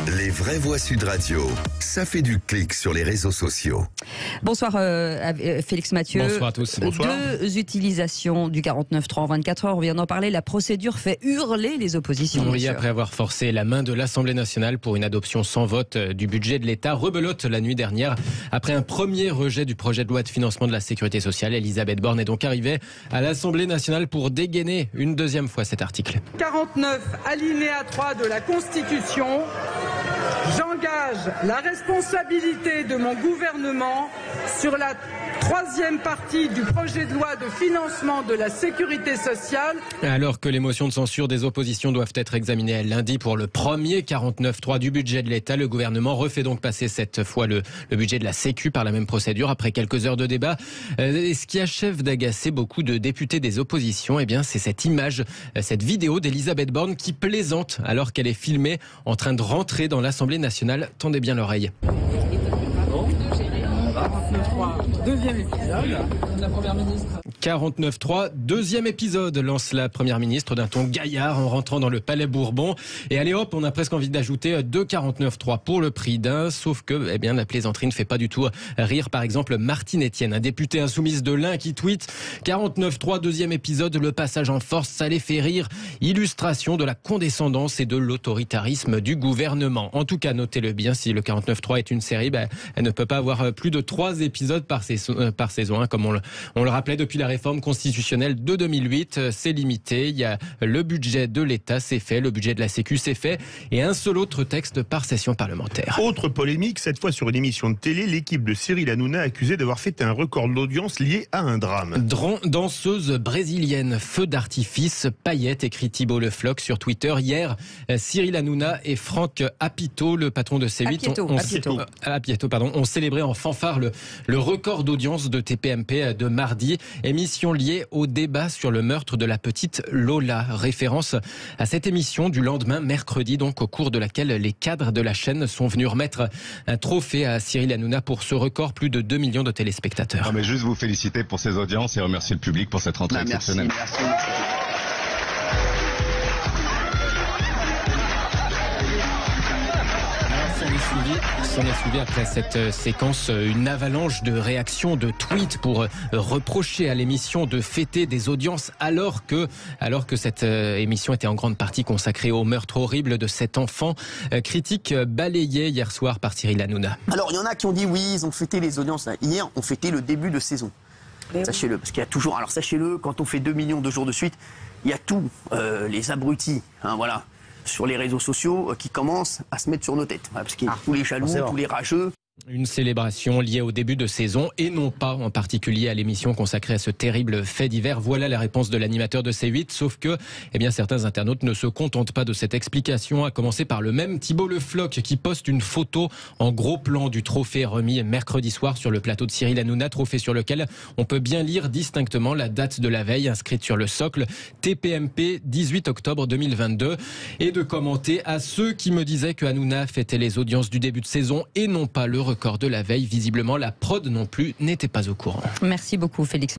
Les vraies voix Sud Radio, ça fait du clic sur les réseaux sociaux. Bonsoir Félix Mathieu. Bonsoir à tous. Bonsoir. Deux utilisations du 49.3 en 24 heures, on vient d'en parler, la procédure fait hurler les oppositions. Oui, après avoir forcé la main de l'Assemblée nationale pour une adoption sans vote du budget de l'État, rebelote la nuit dernière. Après un premier rejet du projet de loi de financement de la Sécurité sociale, Elisabeth Borne est donc arrivée à l'Assemblée nationale pour dégainer une deuxième fois cet article. 49 alinéa 3 de la Constitution. J'engage la responsabilité de mon gouvernement sur la troisième partie du projet de loi de financement de la sécurité sociale. Alors que les motions de censure des oppositions doivent être examinées lundi pour le premier 49.3 du budget de l'État, le gouvernement refait donc passer cette fois le budget de la Sécu par la même procédure après quelques heures de débat. Et ce qui achève d'agacer beaucoup de députés des oppositions, eh bien, c'est cette image, cette vidéo d'Elisabeth Borne qui plaisante alors qu'elle est filmée en train de rentrer dans l'Assemblée nationale. Tendez bien l'oreille. 49.3, deuxième épisode. La Première ministre. 49.3, deuxième épisode, lance la Première ministre d'un ton gaillard en rentrant dans le Palais Bourbon. Et allez hop, on a presque envie d'ajouter 2 49.3 pour le prix d'un. Sauf que, eh bien, la plaisanterie ne fait pas du tout rire. Par exemple, Martine Etienne, un député insoumise de l'Ain qui tweet 49.3, deuxième épisode, le passage en force, ça les fait rire. Illustration de la condescendance et de l'autoritarisme du gouvernement. En tout cas, notez-le bien, si le 49.3 est une série, elle ne peut pas avoir plus de 3 épisodes par saison, comme on le rappelait depuis la réforme constitutionnelle de 2008. C'est limité, il y a le budget de l'État, c'est fait, le budget de la Sécu, c'est fait, et un seul autre texte par session parlementaire. Autre polémique, cette fois sur une émission de télé, l'équipe de Cyril Hanouna accusée d'avoir fait un record d'audience lié à un drame. Danseuse brésilienne, feu d'artifice, paillettes, écrit Thibault Le Floch sur Twitter. Hier, Cyril Hanouna et Franck Apito, le patron de C8, ont célébré en fanfare le record d'audience de TPMP de mardi. Émission liée au débat sur le meurtre de la petite Lola. Référence à cette émission du lendemain, mercredi, donc au cours de laquelle les cadres de la chaîne sont venus remettre un trophée à Cyril Hanouna pour ce record, plus de 2 millions de téléspectateurs. Non mais juste vous féliciter pour ces audiences et remercier le public pour cette rentrée exceptionnelle. Merci. S'en est suivi après cette séquence une avalanche de réactions, de tweets pour reprocher à l'émission de fêter des audiences alors que cette émission était en grande partie consacrée au meurtre horrible de cet enfant. Critique balayée hier soir par Cyril Hanouna. Alors il y en a qui ont dit oui, ils ont fêté les audiences. Hier, on fêtait le début de saison. Sachez-le, parce qu'il y a toujours... Alors sachez-le, quand on fait 2 millions de jours de suite, il y a tous les abrutis, voilà, sur les réseaux sociaux qui commencent à se mettre sur nos têtes. Parce qu'il y a tous les jaloux, tous les rageux. Une célébration liée au début de saison et non pas en particulier à l'émission consacrée à ce terrible fait divers. Voilà la réponse de l'animateur de C8, sauf que certains internautes ne se contentent pas de cette explication, à commencer par le même Thibault Le Floch qui poste une photo en gros plan du trophée remis mercredi soir sur le plateau de Cyril Hanouna, trophée sur lequel on peut bien lire distinctement la date de la veille inscrite sur le socle, TPMP 18 octobre 2022, et de commenter à ceux qui me disaient que Hanouna fêtait les audiences du début de saison et non pas le record de la veille. Visiblement, la prod non plus n'était pas au courant. Merci beaucoup Félix.